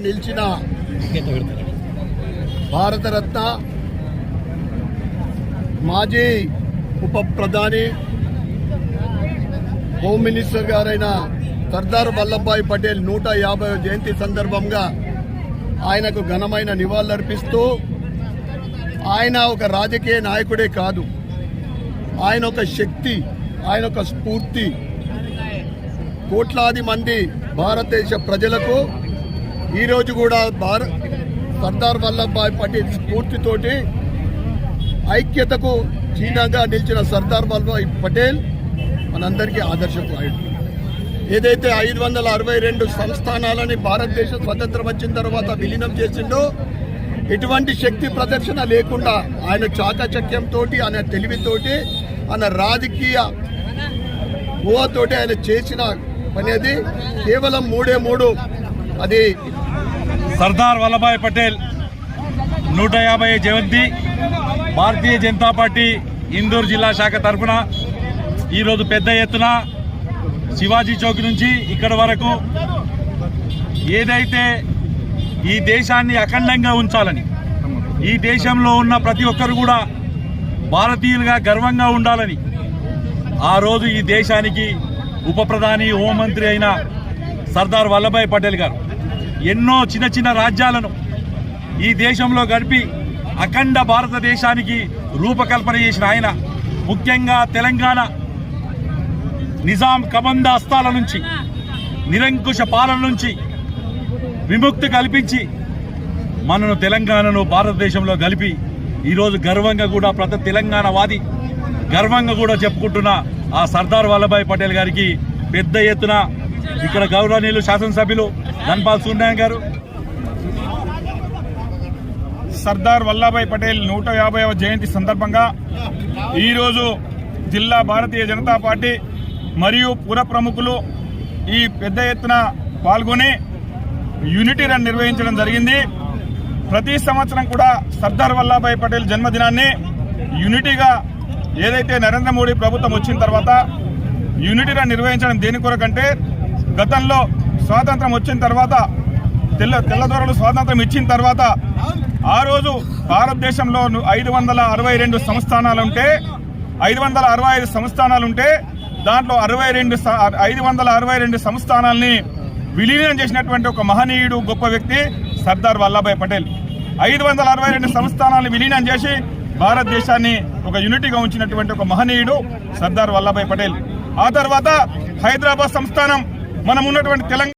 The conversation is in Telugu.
నిలిచిన భారతరత్న మాజీ ఉప ప్రధాని హోమ్ మినిస్టర్ గారైన సర్దార్ వల్లభాయ్ పటేల్ 150వ జయంతి సందర్భంగా ఆయనకు ఘనమైన నివాళులర్పిస్తూ ఆయన ఒక రాజకీయ నాయకుడే కాదు, ఆయన ఒక శక్తి, ఆయన ఒక స్ఫూర్తి. కోట్లాది మంది భారతదేశ ప్రజలకు ఈరోజు కూడా సర్దార్ వల్లభాయ్ పటేల్ స్ఫూర్తితోటి ఐక్యతకు చిహ్నంగా నిలిచిన సర్దార్ వల్లభాయ్ పటేల్ మనందరికీ ఆదర్శప్రాయుడు. ఏదైతే 562 సంస్థానాలని భారతదేశం స్వతంత్రం వచ్చిన తర్వాత విలీనం చేసిండో, ఎటువంటి శక్తి ప్రదర్శన లేకుండా ఆయన చాకచక్యంతో, ఆయన తెలివితోటి, ఆయన రాజకీయ ఊహతోటి ఆయన చేసిన పనేది కేవలం 3 అది సర్దార్ వల్లభాయ్ పటేల్ 150వ జయంతి భారతీయ జనతా పార్టీ ఇందూరు జిల్లా శాఖ తరఫున ఈరోజు పెద్ద ఎత్తున శివాజీ చౌక్ నుంచి ఇక్కడ వరకు ఏదైతే ఈ దేశాన్ని అఖండంగా ఉంచాలని, ఈ దేశంలో ఉన్న ప్రతి ఒక్కరు కూడా భారతీయులుగా గర్వంగా ఉండాలని ఆ రోజు ఈ దేశానికి ఉప ప్రధాని హోంమంత్రి అయిన సర్దార్ వల్లభాయ్ పటేల్ గారు ఎన్నో చిన్న చిన్న రాజ్యాలను ఈ దేశంలో గడిపి అఖండ భారతదేశానికి రూపకల్పన చేసిన ఆయన, ముఖ్యంగా తెలంగాణ నిజాం కబంధ హస్తాల నుంచి, నిరంకుశ పాలన నుంచి విముక్తి కల్పించి మనను తెలంగాణను భారతదేశంలో కలిపి ఈరోజు గర్వంగా కూడా ప్రతి తెలంగాణ వాది గర్వంగా కూడా చెప్పుకుంటున్న ఆ సర్దార్ వల్లభాయ్ పటేల్ గారికి పెద్ద ఎత్తున ఇక్కడ గౌరవనీయులు శాసనసభ్యులు ధన్పాల్ సూర్యనారాయణ గారు సర్దార్ వల్లభాయ్ పటేల్ 150వ జయంతి సందర్భంగా ఈరోజు జిల్లా భారతీయ జనతా పార్టీ మరియు పుర ప్రముఖులు ఈ పెద్ద ఎత్తున పాల్గొని యూనిటీ రన్ నిర్వహించడం జరిగింది. ప్రతి సంవత్సరం కూడా సర్దార్ వల్లభాయ్ పటేల్ జన్మదినాన్ని యూనిటీగా ఏదైతే నరేంద్ర మోడీ ప్రభుత్వం వచ్చిన తర్వాత యూనిటీ రన్ నిర్వహించడం దేని కొరకంటే, గతంలో స్వాతంత్రం వచ్చిన తర్వాత తెల్లదొరలు స్వాతంత్రం ఇచ్చిన తర్వాత ఆ రోజు భారతదేశంలో 562 సంస్థానాలుంటే 565 సంస్థానాలుంటే దాంట్లో 562 సంస్థానాల్ని విలీనం చేసినటువంటి ఒక మహనీయుడు, గొప్ప వ్యక్తి సర్దార్ వల్లభాయ్ పటేల్. 562 సంస్థానాలను విలీనం చేసి భారతదేశాన్ని ఒక యూనిటీగా ఉంచినటువంటి ఒక మహనీయుడు సర్దార్ వల్లభాయ్ పటేల్. ఆ తర్వాత హైదరాబాద్ సంస్థానం, మనం ఉన్నటువంటి తెలంగాణ